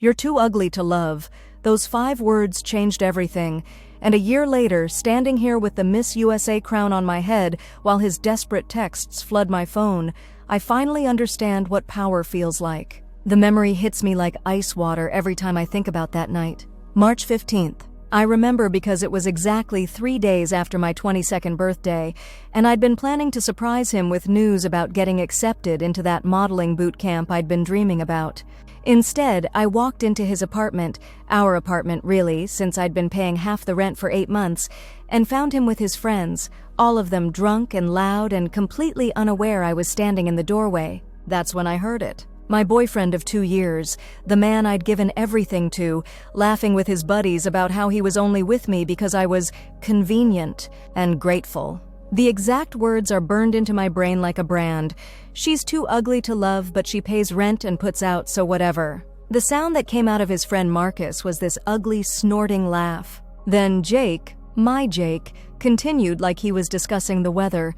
"You're too ugly to love." Those 5 words changed everything, and a year later, standing here with the Miss USA crown on my head while his desperate texts flood my phone, I finally understand what power feels like. The memory hits me like ice water every time I think about that night. March 15th. I remember because it was exactly 3 days after my 22nd birthday, and I'd been planning to surprise him with news about getting accepted into that modeling boot camp I'd been dreaming about. Instead, I walked into his apartment, our apartment really, since I'd been paying half the rent for 8 months, and found him with his friends, all of them drunk and loud and completely unaware I was standing in the doorway. That's when I heard it. My boyfriend of 2 years, the man I'd given everything to, laughing with his buddies about how he was only with me because I was convenient and grateful. The exact words are burned into my brain like a brand. "She's too ugly to love, but she pays rent and puts out, so whatever." The sound that came out of his friend Marcus was this ugly, snorting laugh. Then Jake, my Jake, continued like he was discussing the weather.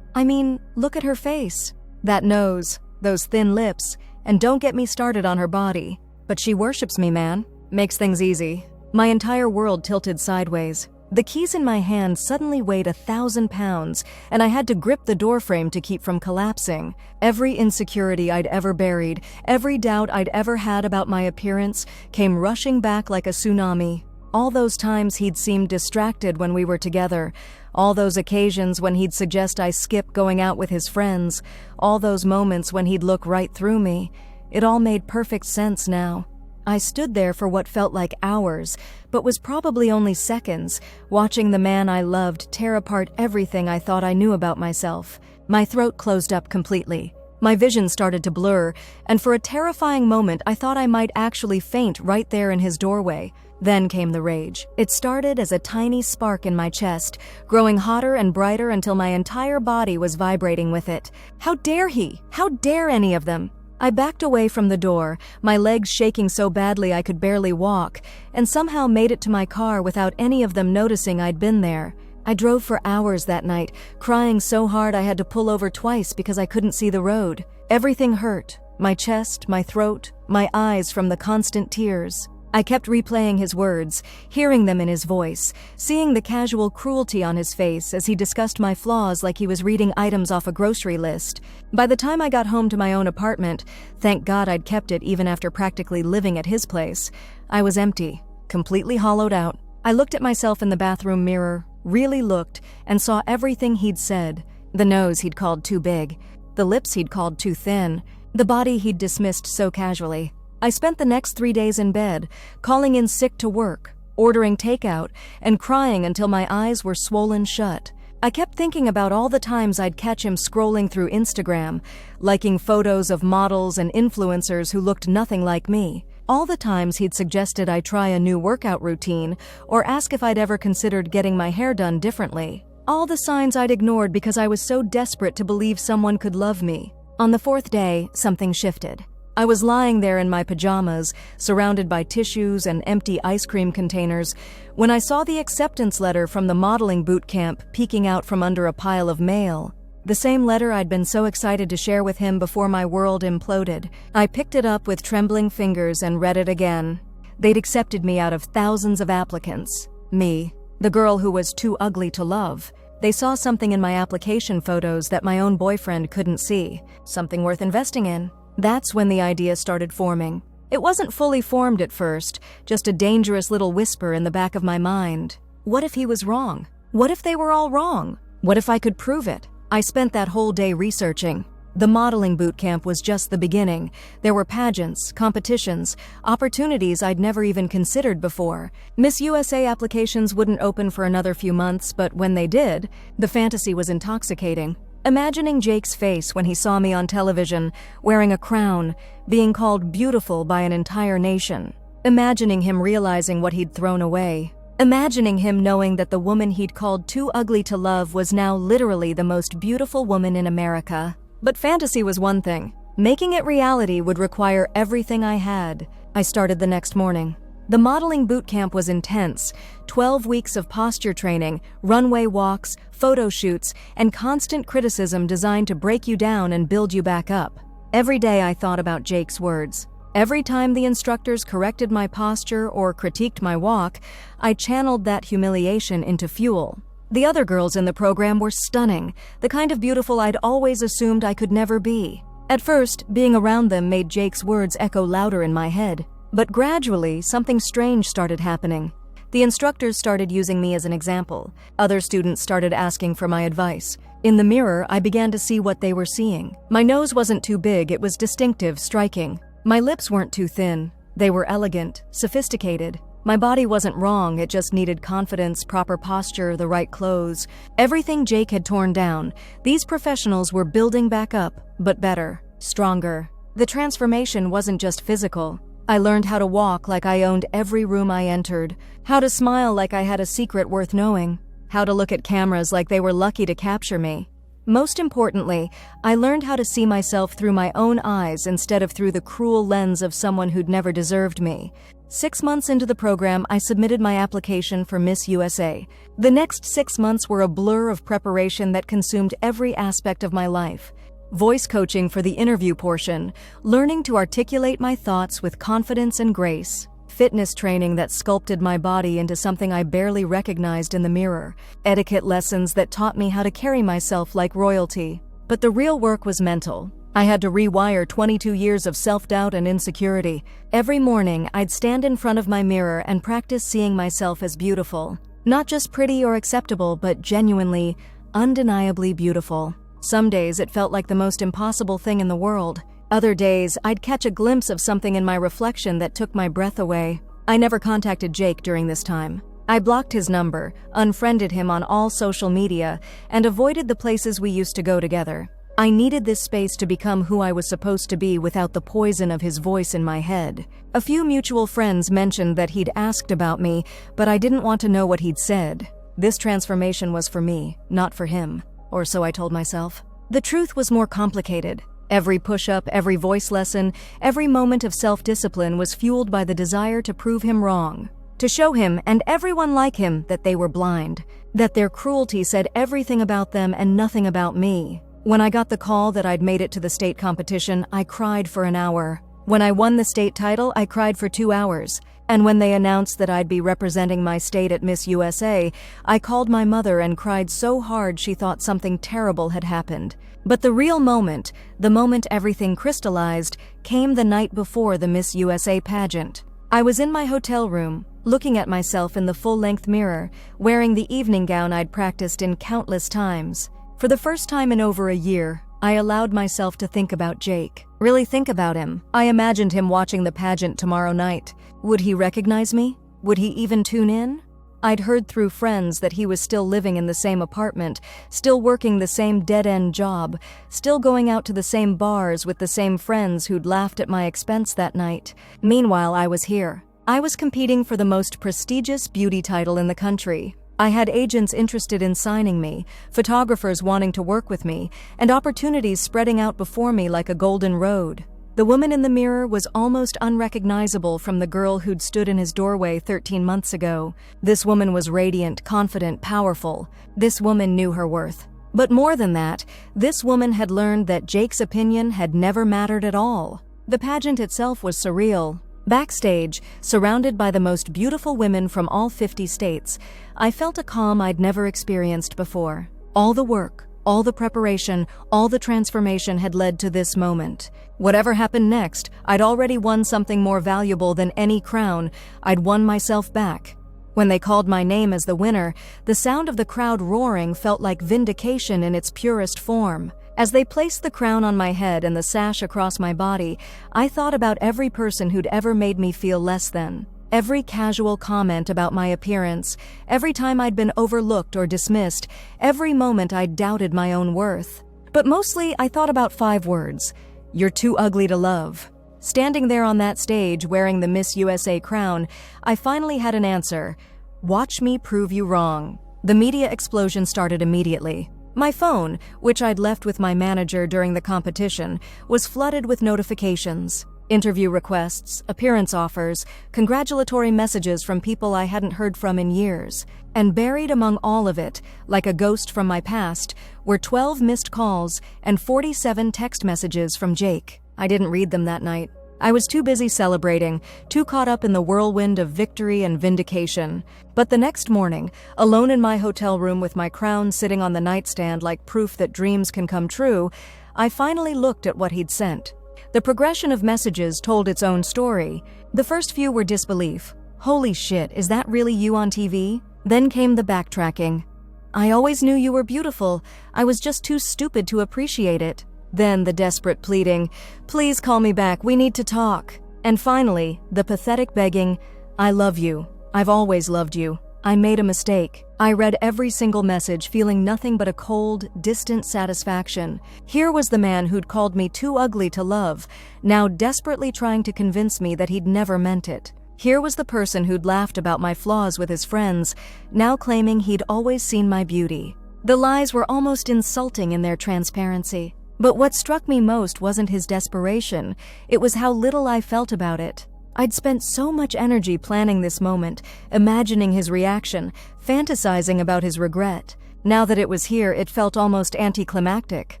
I mean, look at her face. That nose, those thin lips, and don't get me started on her body. But she worships me, man. Makes things easy. My entire world tilted sideways. The keys in my hand suddenly weighed 1,000 pounds, and I had to grip the doorframe to keep from collapsing. Every insecurity I'd ever buried, every doubt I'd ever had about my appearance, came rushing back like a tsunami. All those times he'd seemed distracted when we were together, all those occasions when he'd suggest I skip going out with his friends, all those moments when he'd look right through me. It all made perfect sense now. I stood there for what felt like hours, but was probably only seconds, watching the man I loved tear apart everything I thought I knew about myself. My throat closed up completely. My vision started to blur, and for a terrifying moment I thought I might actually faint right there in his doorway. Then came the rage. It started as a tiny spark in my chest, growing hotter and brighter until my entire body was vibrating with it. How dare he? How dare any of them? I backed away from the door, my legs shaking so badly I could barely walk, and somehow made it to my car without any of them noticing I'd been there. I drove for hours that night, crying so hard I had to pull over twice because I couldn't see the road. Everything hurt. My chest, my throat, my eyes from the constant tears. I kept replaying his words, hearing them in his voice, seeing the casual cruelty on his face as he discussed my flaws like he was reading items off a grocery list. By the time I got home to my own apartment, thank God I'd kept it even after practically living at his place, I was empty, completely hollowed out. I looked at myself in the bathroom mirror, really looked, and saw everything he'd said. The nose he'd called too big, the lips he'd called too thin, the body he'd dismissed so casually. I spent the next 3 days in bed, calling in sick to work, ordering takeout, and crying until my eyes were swollen shut. I kept thinking about all the times I'd catch him scrolling through Instagram, liking photos of models and influencers who looked nothing like me. All the times he'd suggested I try a new workout routine or ask if I'd ever considered getting my hair done differently. All the signs I'd ignored because I was so desperate to believe someone could love me. On the 4th day, something shifted. I was lying there in my pajamas, surrounded by tissues and empty ice cream containers, when I saw the acceptance letter from the modeling boot camp peeking out from under a pile of mail. The same letter I'd been so excited to share with him before my world imploded. I picked it up with trembling fingers and read it again. They'd accepted me out of thousands of applicants. Me, the girl who was too ugly to love. They saw something in my application photos that my own boyfriend couldn't see, something worth investing in. That's when the idea started forming. It wasn't fully formed at first, just a dangerous little whisper in the back of my mind. What if he was wrong? What if they were all wrong? What if I could prove it? I spent that whole day researching. The modeling boot camp was just the beginning. There were pageants, competitions, opportunities I'd never even considered before. Miss USA applications wouldn't open for another few months, but when they did, the fantasy was intoxicating. Imagining Jake's face when he saw me on television, wearing a crown, being called beautiful by an entire nation. Imagining him realizing what he'd thrown away. Imagining him knowing that the woman he'd called too ugly to love was now literally the most beautiful woman in America. But fantasy was one thing. Making it reality would require everything I had. I started the next morning. The modeling boot camp was intense. 12 weeks of posture training, runway walks, photo shoots, and constant criticism designed to break you down and build you back up. Every day I thought about Jake's words. Every time the instructors corrected my posture or critiqued my walk, I channeled that humiliation into fuel. The other girls in the program were stunning, the kind of beautiful I'd always assumed I could never be. At first, being around them made Jake's words echo louder in my head. But gradually, something strange started happening. The instructors started using me as an example. Other students started asking for my advice. In the mirror, I began to see what they were seeing. My nose wasn't too big, it was distinctive, striking. My lips weren't too thin. They were elegant, sophisticated. My body wasn't wrong, it just needed confidence, proper posture, the right clothes. Everything Jake had torn down, these professionals were building back up, but better, stronger. The transformation wasn't just physical. I learned how to walk like I owned every room I entered, how to smile like I had a secret worth knowing, how to look at cameras like they were lucky to capture me. Most importantly, I learned how to see myself through my own eyes instead of through the cruel lens of someone who'd never deserved me. 6 months into the program, I submitted my application for Miss USA. The next 6 months were a blur of preparation that consumed every aspect of my life. Voice coaching for the interview portion, learning to articulate my thoughts with confidence and grace, fitness training that sculpted my body into something I barely recognized in the mirror, etiquette lessons that taught me how to carry myself like royalty. But the real work was mental. I had to rewire 22 years of self-doubt and insecurity. Every morning, I'd stand in front of my mirror and practice seeing myself as beautiful. Not just pretty or acceptable, but genuinely, undeniably beautiful. Some days it felt like the most impossible thing in the world. Other days, I'd catch a glimpse of something in my reflection that took my breath away. I never contacted Jake during this time. I blocked his number, unfriended him on all social media, and avoided the places we used to go together. I needed this space to become who I was supposed to be without the poison of his voice in my head. A few mutual friends mentioned that he'd asked about me, but I didn't want to know what he'd said. This transformation was for me, not for him. Or so I told myself. The truth was more complicated. Every push-up, every voice lesson, every moment of self-discipline was fueled by the desire to prove him wrong. To show him, and everyone like him, that they were blind. That their cruelty said everything about them and nothing about me. When I got the call that I'd made it to the state competition, I cried for an hour. When I won the state title, I cried for 2 hours. And when they announced that I'd be representing my state at Miss USA, I called my mother and cried so hard she thought something terrible had happened. But the real moment, the moment everything crystallized, came the night before the Miss USA pageant. I was in my hotel room, looking at myself in the full-length mirror, wearing the evening gown I'd practiced in countless times. For the first time in over a year, I allowed myself to think about Jake. Really think about him. I imagined him watching the pageant tomorrow night. Would he recognize me? Would he even tune in? I'd heard through friends that he was still living in the same apartment, still working the same dead-end job, still going out to the same bars with the same friends who'd laughed at my expense that night. Meanwhile, I was here. I was competing for the most prestigious beauty title in the country. I had agents interested in signing me, photographers wanting to work with me, and opportunities spreading out before me like a golden road. The woman in the mirror was almost unrecognizable from the girl who'd stood in his doorway 13 months ago. This woman was radiant, confident, powerful. This woman knew her worth. But more than that, this woman had learned that Jake's opinion had never mattered at all. The pageant itself was surreal. Backstage, surrounded by the most beautiful women from all 50 states, I felt a calm I'd never experienced before. All the work, all the preparation, all the transformation had led to this moment. Whatever happened next, I'd already won something more valuable than any crown. I'd won myself back. When they called my name as the winner, the sound of the crowd roaring felt like vindication in its purest form. As they placed the crown on my head and the sash across my body, I thought about every person who'd ever made me feel less than. Every casual comment about my appearance, every time I'd been overlooked or dismissed, every moment I'd doubted my own worth. But mostly, I thought about 5 words. You're too ugly to love. Standing there on that stage, wearing the Miss USA crown, I finally had an answer. Watch me prove you wrong. The media explosion started immediately. My phone, which I'd left with my manager during the competition, was flooded with notifications. Interview requests, appearance offers, congratulatory messages from people I hadn't heard from in years. And buried among all of it, like a ghost from my past, were 12 missed calls and 47 text messages from Jake. I didn't read them that night. I was too busy celebrating, too caught up in the whirlwind of victory and vindication. But the next morning, alone in my hotel room with my crown sitting on the nightstand like proof that dreams can come true, I finally looked at what he'd sent. The progression of messages told its own story. The first few were disbelief. "Holy shit, is that really you on TV?" Then came the backtracking. "I always knew you were beautiful. I was just too stupid to appreciate it." Then the desperate pleading, "Please call me back, we need to talk." And finally, the pathetic begging, "I love you. I've always loved you. I made a mistake." I read every single message, feeling nothing but a cold, distant satisfaction. Here was the man who'd called me too ugly to love, now desperately trying to convince me that he'd never meant it. Here was the person who'd laughed about my flaws with his friends, now claiming he'd always seen my beauty. The lies were almost insulting in their transparency. But what struck me most wasn't his desperation, it was how little I felt about it. I'd spent so much energy planning this moment, imagining his reaction, fantasizing about his regret. Now that it was here, it felt almost anticlimactic.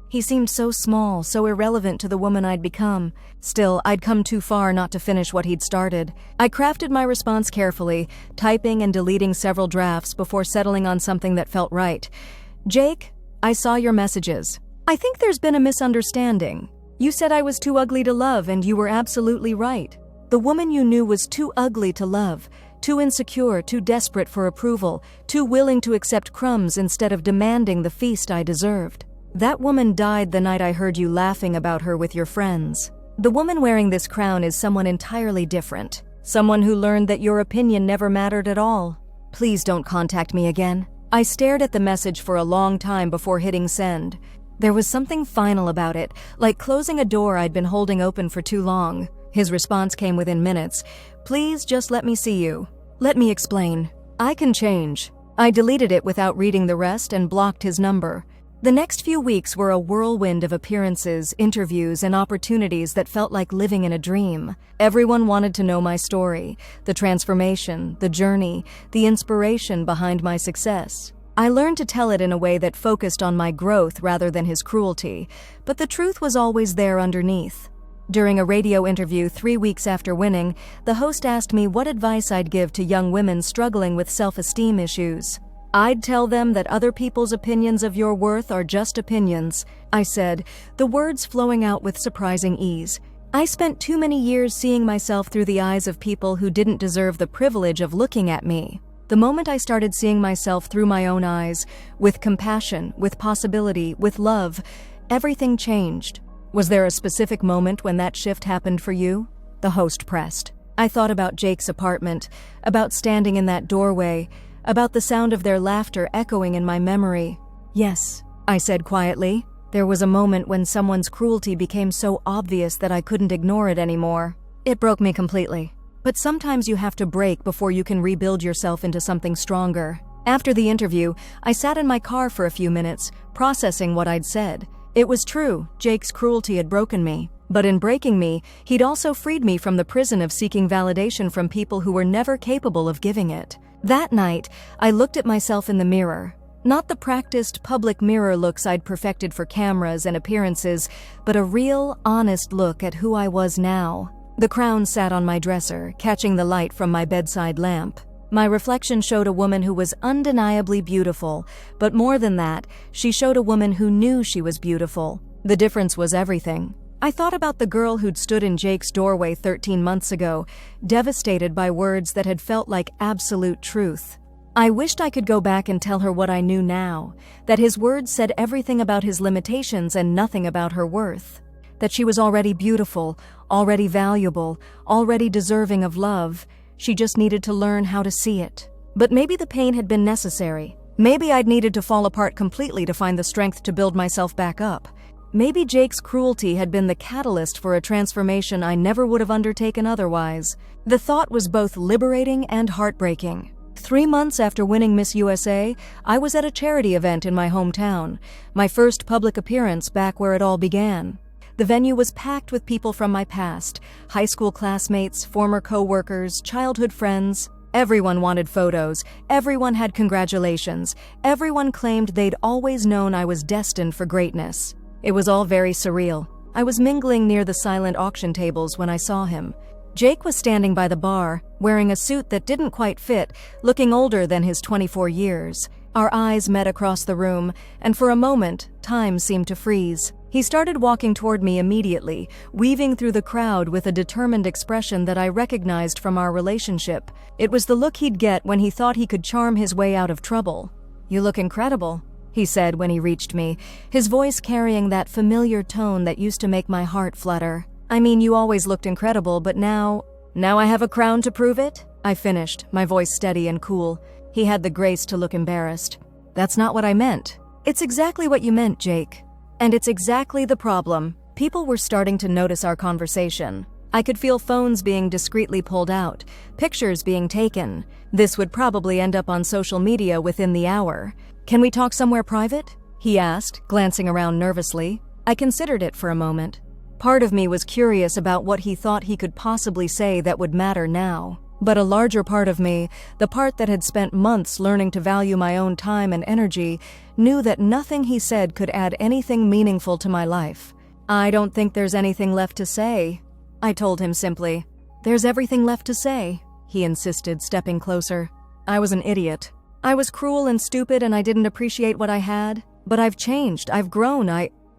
He seemed so small, so irrelevant to the woman I'd become. Still, I'd come too far not to finish what he'd started. I crafted my response carefully, typing and deleting several drafts before settling on something that felt right. "Jake, I saw your messages. I think there's been a misunderstanding. You said I was too ugly to love, and you were absolutely right. The woman you knew was too ugly to love, too insecure, too desperate for approval, too willing to accept crumbs instead of demanding the feast I deserved. That woman died the night I heard you laughing about her with your friends. The woman wearing this crown is someone entirely different, someone who learned that your opinion never mattered at all. Please don't contact me again." I stared at the message for a long time before hitting send. There was something final about it, like closing a door I'd been holding open for too long. His response came within minutes. "Please just let me see you. Let me explain. I can change." I deleted it without reading the rest and blocked his number. The next few weeks were a whirlwind of appearances, interviews, and opportunities that felt like living in a dream. Everyone wanted to know my story, the transformation, the journey, the inspiration behind my success. I learned to tell it in a way that focused on my growth rather than his cruelty, but the truth was always there underneath. During a radio interview 3 weeks after winning, the host asked me what advice I'd give to young women struggling with self-esteem issues. "I'd tell them that other people's opinions of your worth are just opinions," I said, the words flowing out with surprising ease. I spent too many years seeing myself through the eyes of people who didn't deserve the privilege of looking at me. The moment I started seeing myself through my own eyes, with compassion, with possibility, with love, everything changed. "Was there a specific moment when that shift happened for you?" the host pressed. I thought about Jake's apartment, about standing in that doorway, about the sound of their laughter echoing in my memory. "Yes," I said quietly. "There was a moment when someone's cruelty became so obvious that I couldn't ignore it anymore. It broke me completely. But sometimes you have to break before you can rebuild yourself into something stronger." After the interview, I sat in my car for a few minutes, processing what I'd said. It was true, Jake's cruelty had broken me. But in breaking me, he'd also freed me from the prison of seeking validation from people who were never capable of giving it. That night, I looked at myself in the mirror. Not the practiced public mirror looks I'd perfected for cameras and appearances, but a real, honest look at who I was now. The crown sat on my dresser, catching the light from my bedside lamp. My reflection showed a woman who was undeniably beautiful, but more than that, she showed a woman who knew she was beautiful. The difference was everything. I thought about the girl who'd stood in Jake's doorway 13 months ago, devastated by words that had felt like absolute truth. I wished I could go back and tell her what I knew now, that his words said everything about his limitations and nothing about her worth. That she was already beautiful, already valuable, already deserving of love. She just needed to learn how to see it. But maybe the pain had been necessary. Maybe I'd needed to fall apart completely to find the strength to build myself back up. Maybe Jake's cruelty had been the catalyst for a transformation I never would have undertaken otherwise. The thought was both liberating and heartbreaking. 3 months after winning Miss USA, I was at a charity event in my hometown, my first public appearance back where it all began. The venue was packed with people from my past, high school classmates, former co-workers, childhood friends. Everyone wanted photos, everyone had congratulations, everyone claimed they'd always known I was destined for greatness. It was all very surreal. I was mingling near the silent auction tables when I saw him. Jake was standing by the bar, wearing a suit that didn't quite fit, looking older than his 24 years. Our eyes met across the room, and for a moment, time seemed to freeze. He started walking toward me immediately, weaving through the crowd with a determined expression that I recognized from our relationship. It was the look he'd get when he thought he could charm his way out of trouble. "You look incredible," he said when he reached me, his voice carrying that familiar tone that used to make my heart flutter. "I mean, you always looked incredible, but now I have a crown to prove it?" I finished, my voice steady and cool. He had the grace to look embarrassed. "That's not what I meant." "It's exactly what you meant, Jake. And it's exactly the problem." People were starting to notice our conversation. I could feel phones being discreetly pulled out, pictures being taken. This would probably end up on social media within the hour. "Can we talk somewhere private?" he asked, glancing around nervously. I considered it for a moment. Part of me was curious about what he thought he could possibly say that would matter now. But a larger part of me, the part that had spent months learning to value my own time and energy, knew that nothing he said could add anything meaningful to my life. "I don't think there's anything left to say," I told him simply. "There's everything left to say," he insisted, stepping closer. I was an idiot. I was cruel and stupid, and I didn't appreciate what I had. But I've changed, I've grown,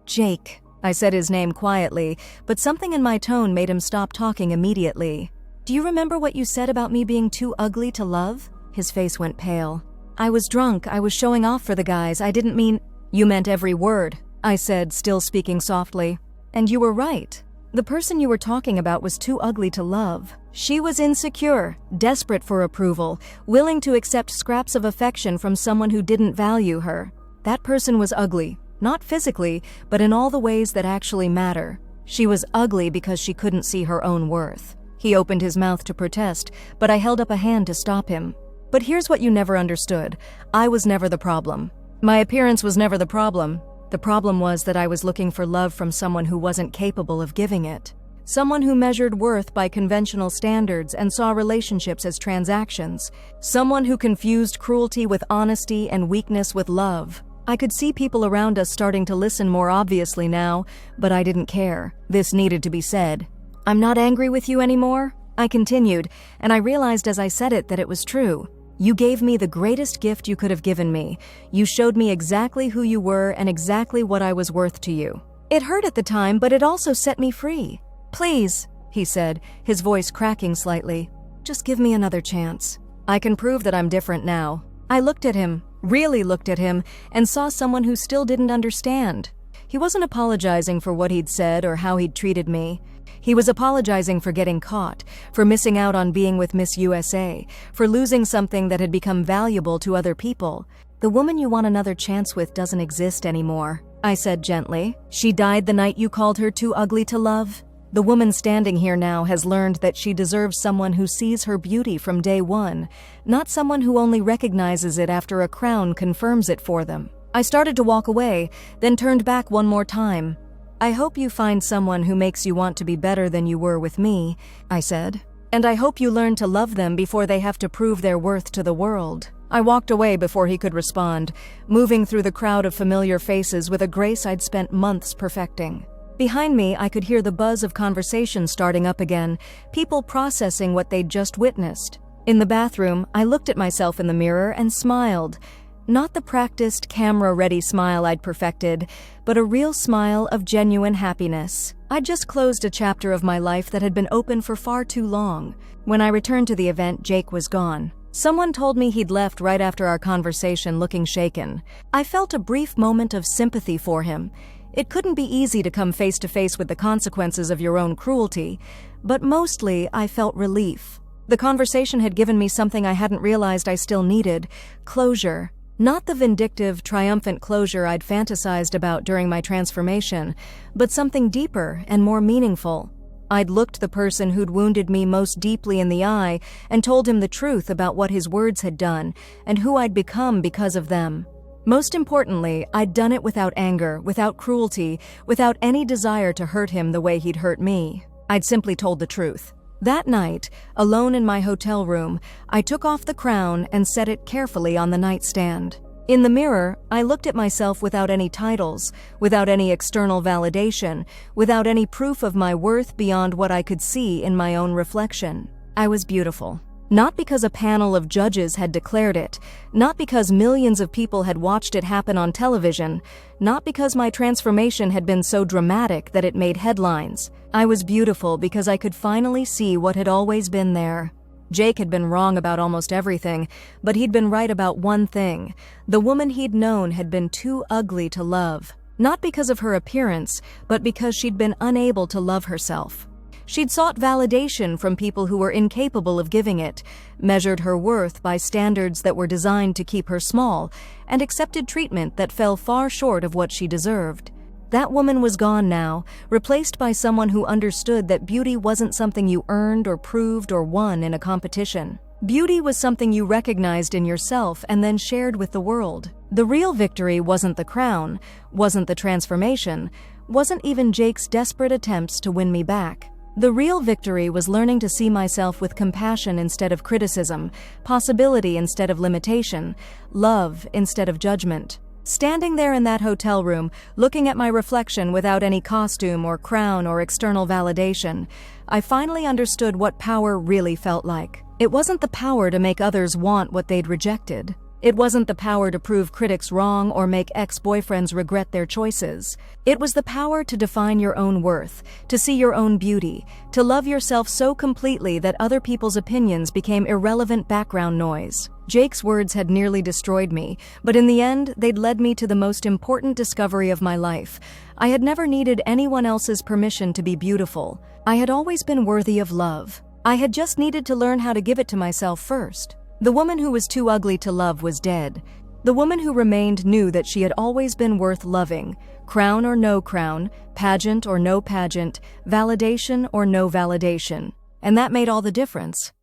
Jake. I said his name quietly, but something in my tone made him stop talking immediately. "Do you remember what you said about me being too ugly to love?" His face went pale. "I was drunk, I was showing off for the guys, I didn't mean—" "You meant every word," I said, still speaking softly. "And you were right. The person you were talking about was too ugly to love. She was insecure, desperate for approval, willing to accept scraps of affection from someone who didn't value her. That person was ugly, not physically, but in all the ways that actually matter. She was ugly because she couldn't see her own worth." He opened his mouth to protest, but I held up a hand to stop him. "But here's what you never understood. I was never the problem. My appearance was never the problem. The problem was that I was looking for love from someone who wasn't capable of giving it. Someone who measured worth by conventional standards and saw relationships as transactions. Someone who confused cruelty with honesty and weakness with love. I could see people around us starting to listen more obviously now, but I didn't care. This needed to be said. "I'm not angry with you anymore," I continued, and I realized as I said it that it was true. "You gave me the greatest gift you could have given me. You showed me exactly who you were and exactly what I was worth to you. It hurt at the time, but it also set me free. Please," he said, his voice cracking slightly, "just give me another chance. I can prove that I'm different now." I looked at him, really looked at him, and saw someone who still didn't understand. He wasn't apologizing for what he'd said or how he'd treated me. He was apologizing for getting caught, for missing out on being with Miss USA, for losing something that had become valuable to other people. "The woman you want another chance with doesn't exist anymore," I said gently. "She died the night you called her too ugly to love. The woman standing here now has learned that she deserves someone who sees her beauty from day one, not someone who only recognizes it after a crown confirms it for them." I started to walk away, then turned back one more time. "I hope you find someone who makes you want to be better than you were with me," I said. "And I hope you learn to love them before they have to prove their worth to the world." I walked away before he could respond, moving through the crowd of familiar faces with a grace I'd spent months perfecting. Behind me, I could hear the buzz of conversation starting up again, people processing what they'd just witnessed. In the bathroom, I looked at myself in the mirror and smiled. Not the practiced, camera-ready smile I'd perfected, but a real smile of genuine happiness. I'd just closed a chapter of my life that had been open for far too long. When I returned to the event, Jake was gone. Someone told me he'd left right after our conversation, looking shaken. I felt a brief moment of sympathy for him. It couldn't be easy to come face to face with the consequences of your own cruelty, but mostly I felt relief. The conversation had given me something I hadn't realized I still needed: closure. Not the vindictive, triumphant closure I'd fantasized about during my transformation, but something deeper and more meaningful. I'd looked the person who'd wounded me most deeply in the eye and told him the truth about what his words had done and who I'd become because of them. Most importantly, I'd done it without anger, without cruelty, without any desire to hurt him the way he'd hurt me. I'd simply told the truth. That night, alone in my hotel room, I took off the crown and set it carefully on the nightstand. In the mirror, I looked at myself without any titles, without any external validation, without any proof of my worth beyond what I could see in my own reflection. I was beautiful. Not because a panel of judges had declared it, not because millions of people had watched it happen on television, not because my transformation had been so dramatic that it made headlines. I was beautiful because I could finally see what had always been there. Jake had been wrong about almost everything, but he'd been right about one thing. The woman he'd known had been too ugly to love. Not because of her appearance, but because she'd been unable to love herself. She'd sought validation from people who were incapable of giving it, measured her worth by standards that were designed to keep her small, and accepted treatment that fell far short of what she deserved. That woman was gone now, replaced by someone who understood that beauty wasn't something you earned or proved or won in a competition. Beauty was something you recognized in yourself and then shared with the world. The real victory wasn't the crown, wasn't the transformation, wasn't even Jake's desperate attempts to win me back. The real victory was learning to see myself with compassion instead of criticism, possibility instead of limitation, love instead of judgment. Standing there in that hotel room, looking at my reflection without any costume or crown or external validation, I finally understood what power really felt like. It wasn't the power to make others want what they'd rejected. It wasn't the power to prove critics wrong or make ex-boyfriends regret their choices. It was the power to define your own worth, to see your own beauty, to love yourself so completely that other people's opinions became irrelevant background noise. Jake's words had nearly destroyed me, but in the end, they'd led me to the most important discovery of my life. I had never needed anyone else's permission to be beautiful. I had always been worthy of love. I had just needed to learn how to give it to myself first. The woman who was too ugly to love was dead. The woman who remained knew that she had always been worth loving, crown or no crown, pageant or no pageant, validation or no validation. And that made all the difference.